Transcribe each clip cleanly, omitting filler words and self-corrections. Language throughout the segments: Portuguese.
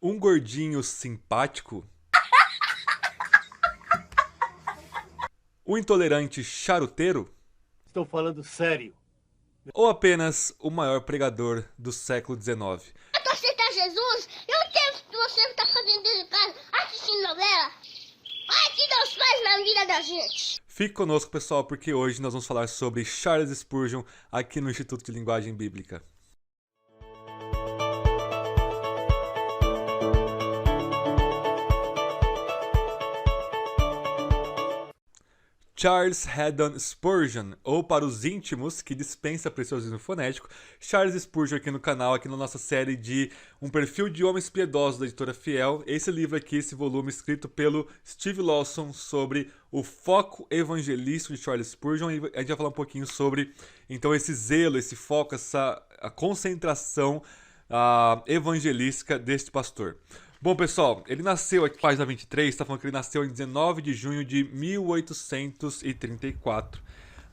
Um gordinho simpático? Um intolerante charuteiro? Estou falando sério. Ou apenas o maior pregador do século XIX? Tu aceitar Jesus, eu não quero que você tá fazendo dentro de casa, assistindo novela. Olha que Deus faz na vida da gente. Fique conosco, pessoal, porque hoje nós vamos falar sobre Charles Spurgeon aqui no Instituto de Linguagem Bíblica. Charles Haddon Spurgeon, ou para os íntimos, que dispensa preciosismo fonético, Charles Spurgeon aqui no canal, aqui na nossa série de Um Perfil de Homens Piedosos da editora Fiel. Esse livro aqui, esse volume escrito pelo Steve Lawson sobre o foco evangelístico de Charles Spurgeon, e a gente vai falar um pouquinho sobre então esse zelo, esse foco, a concentração evangelística deste pastor. Bom, pessoal, ele nasceu aqui, página 23, está falando que ele nasceu em 19 de junho de 1834,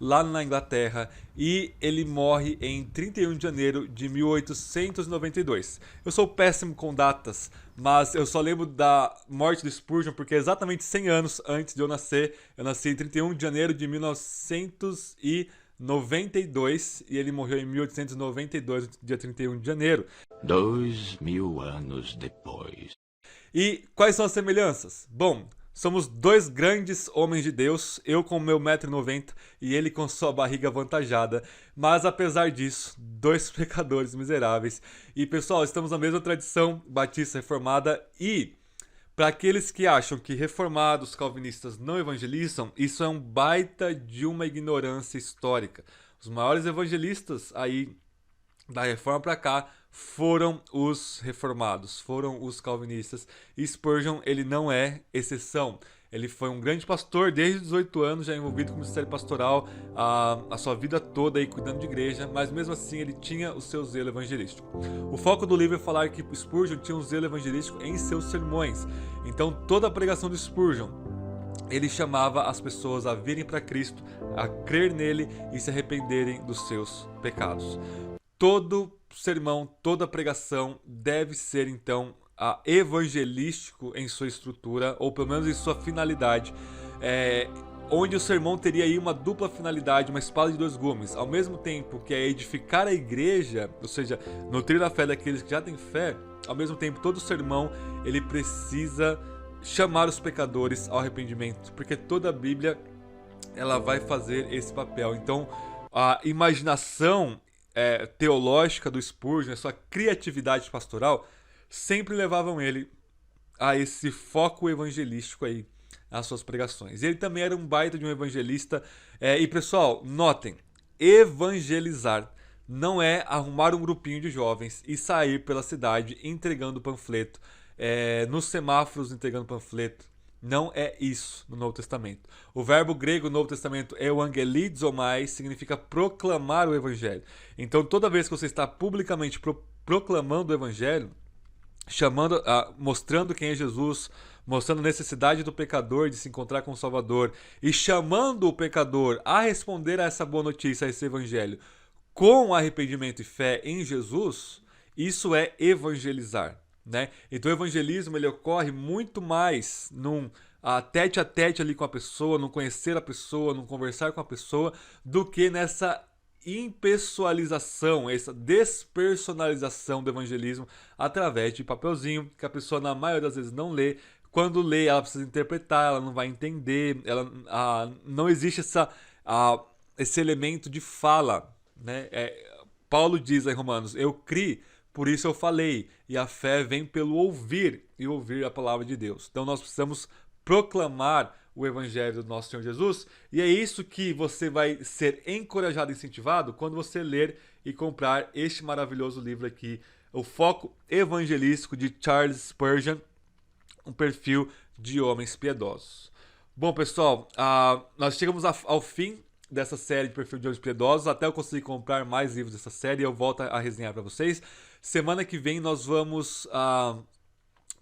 lá na Inglaterra, e ele morre em 31 de janeiro de 1892. Eu sou péssimo com datas, mas eu só lembro da morte do Spurgeon porque é exatamente 100 anos antes de eu nascer. Eu nasci em 31 de janeiro de 1992 e ele morreu em 1892, dia 31 de janeiro. 2000 anos depois. E quais são as semelhanças? Bom, somos dois grandes homens de Deus, eu com meu 1,90 m e ele com sua barriga avantajada. Mas apesar disso, dois pecadores miseráveis. E pessoal, estamos na mesma tradição batista reformada e para aqueles que acham que reformados calvinistas não evangelizam, isso é um baita de uma ignorância histórica. Os maiores evangelistas aí da reforma para cá foram os reformados, foram os calvinistas. E Spurgeon, ele não é exceção. Ele foi um grande pastor desde os 18 anos, já envolvido com o ministério pastoral a sua vida toda aí cuidando de igreja, mas mesmo assim ele tinha o seu zelo evangelístico. O foco do livro é falar que Spurgeon tinha um zelo evangelístico em seus sermões. Então toda a pregação de Spurgeon, ele chamava as pessoas a virem para Cristo, a crer nele e se arrependerem dos seus pecados. Todo sermão, toda pregação deve ser, então, evangelístico em sua estrutura, ou pelo menos em sua finalidade, onde o sermão teria aí uma dupla finalidade, uma espada de dois gumes. Ao mesmo tempo que é edificar a igreja, ou seja, nutrir a fé daqueles que já têm fé, ao mesmo tempo todo sermão ele precisa chamar os pecadores ao arrependimento, porque toda a Bíblia ela vai fazer esse papel. Então, a imaginação teológica do Spurgeon, a sua criatividade pastoral, sempre levavam ele a esse foco evangelístico aí, nas suas pregações. Ele também era um baita de um evangelista. E pessoal, notem, evangelizar não é arrumar um grupinho de jovens e sair pela cidade entregando panfleto, nos semáforos entregando panfleto. Não é isso no Novo Testamento. O verbo grego no Novo Testamento é o angelizomai, significa proclamar o Evangelho. Então, toda vez que você está publicamente proclamando o Evangelho, mostrando quem é Jesus, mostrando a necessidade do pecador de se encontrar com o Salvador e chamando o pecador a responder a essa boa notícia, a esse Evangelho, com arrependimento e fé em Jesus, isso é evangelizar. Né? Então o evangelismo ele ocorre muito mais num tete a tete ali com a pessoa, num conhecer a pessoa, num conversar com a pessoa, do que nessa impessoalização, essa despersonalização do evangelismo através de papelzinho, que a pessoa na maioria das vezes não lê. Quando lê, ela precisa interpretar, ela não vai entender, não existe esse elemento de fala. Né? Paulo diz lá em Romanos, eu criei, por isso eu falei, e a fé vem pelo ouvir, e ouvir a palavra de Deus. Então nós precisamos proclamar o evangelho do nosso Senhor Jesus, e é isso que você vai ser encorajado e incentivado quando você ler e comprar este maravilhoso livro aqui, O Foco Evangelístico de Charles Spurgeon, Um Perfil de Homens Piedosos. Bom, pessoal, nós chegamos ao fim dessa série de Perfil de Homens Piedosos. Até eu conseguir comprar mais livros dessa série, eu volto a resenhar para vocês. Semana que vem nós vamos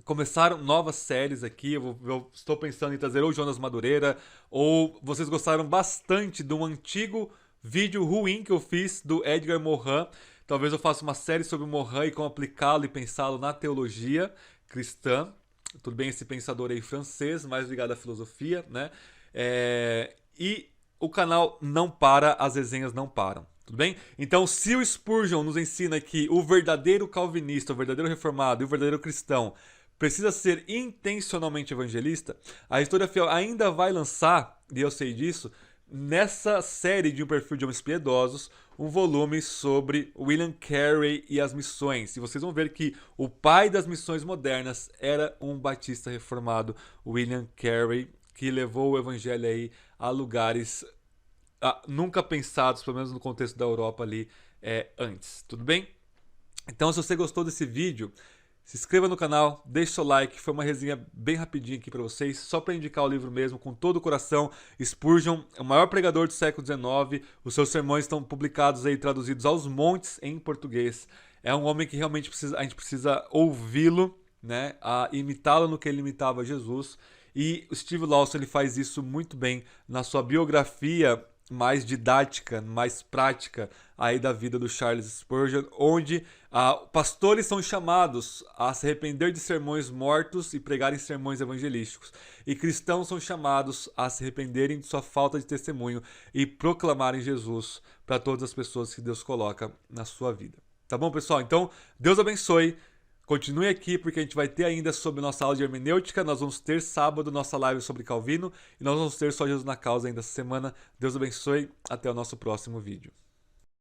começar novas séries aqui. Eu estou pensando em trazer ou Jonas Madureira, ou vocês gostaram bastante de um antigo vídeo ruim que eu fiz do Edgar Morin. Talvez eu faça uma série sobre o Morin e como aplicá-lo e pensá-lo na teologia cristã. Tudo bem, esse pensador aí francês, mais ligado à filosofia, né? E o canal não para, as resenhas não param. Tudo bem? Então, se o Spurgeon nos ensina que o verdadeiro calvinista, o verdadeiro reformado e o verdadeiro cristão precisa ser intencionalmente evangelista, a História Fiel ainda vai lançar, e eu sei disso, nessa série de Um Perfil de Homens Piedosos, um volume sobre William Carey e as missões. E vocês vão ver que o pai das missões modernas era um batista reformado, William Carey, que levou o evangelho aí a lugares nunca pensados, pelo menos no contexto da Europa ali, antes. Tudo bem? Então, se você gostou desse vídeo, se inscreva no canal, deixe seu like. Foi uma resenha bem rapidinha aqui para vocês, só para indicar o livro mesmo, com todo o coração. Spurgeon é o maior pregador do século XIX. Os seus sermões estão publicados aí, traduzidos aos montes em português. É um homem que realmente a gente precisa ouvi-lo, né, imitá-lo no que ele imitava Jesus. E o Steve Lawson, ele faz isso muito bem na sua biografia mais didática, mais prática aí da vida do Charles Spurgeon, onde pastores são chamados a se arrepender de sermões mortos e pregarem sermões evangelísticos, e cristãos são chamados a se arrependerem de sua falta de testemunho e proclamarem Jesus para todas as pessoas que Deus coloca na sua vida. Tá bom, pessoal? Então, Deus abençoe. Continue aqui, porque a gente vai ter ainda sobre nossa aula de hermenêutica. Nós vamos ter sábado nossa live sobre Calvino. E nós vamos ter Só Jesus na Causa ainda essa semana. Deus abençoe. Até o nosso próximo vídeo.